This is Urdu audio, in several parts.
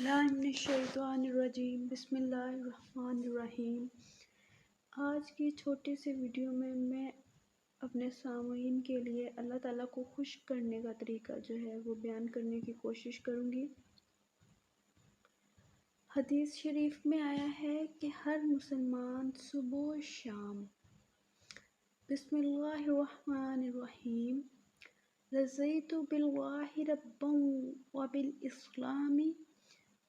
باللہ من الشیطان الرجیم بسم اللہ الرحمن الرحیم۔ آج کی چھوٹی سی ویڈیو میں اپنے سامعین کے لیے اللہ تعالیٰ کو خوش کرنے کا طریقہ جو ہے وہ بیان کرنے کی کوشش کروں گی۔ حدیث شریف میں آیا ہے کہ ہر مسلمان صبح و شام بسم اللہ الرحمن الرحیم رضیت باللہ ربا وبالاسلام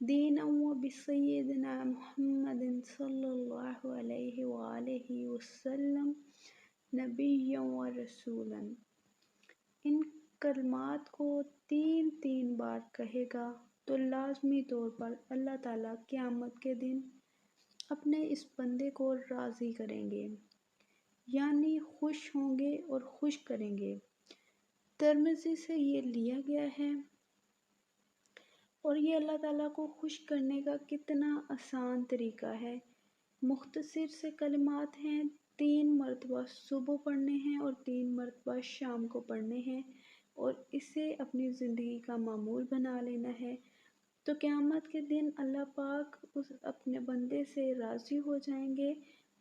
دینا وبسیدنا محمد صلی اللہ علیہ وآلہ وسلم نبیا و رسولا۔ ان کلمات کو 3 بار کہے گا تو لازمی طور پر اللہ تعالیٰ قیامت کے دن اپنے اس بندے کو راضی کریں گے، یعنی خوش ہوں گے اور خوش کریں گے۔ ترمذی سے یہ لیا گیا ہے۔ اور یہ اللہ تعالیٰ کو خوش کرنے کا کتنا آسان طریقہ ہے۔ مختصر سے کلمات ہیں، 3 مرتبہ صبح پڑھنے ہیں اور 3 مرتبہ شام کو پڑھنے ہیں، اور اسے اپنی زندگی کا معمول بنا لینا ہے۔ تو قیامت کے دن اللہ پاک اپنے بندے سے راضی ہو جائیں گے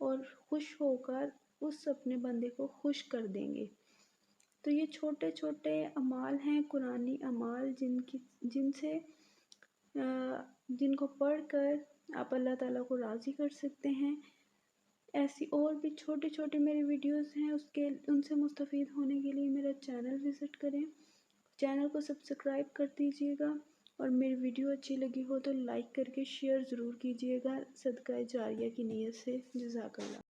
اور خوش ہو کر اس اپنے بندے کو خوش کر دیں گے۔ تو یہ چھوٹے چھوٹے اعمال ہیں، قرآنی اعمال، جن کو پڑھ کر آپ اللہ تعالیٰ کو راضی کر سکتے ہیں۔ ایسی اور بھی چھوٹی چھوٹی میری ویڈیوز ہیں، ان سے مستفید ہونے کے لیے میرا چینل وزٹ کریں، چینل کو سبسکرائب کر دیجیے گا، اور میری ویڈیو اچھی لگی ہو تو لائک کر کے شیئر ضرور کیجیے گا، صدقہ جاریہ کی نیت سے۔ جزاک اللہ۔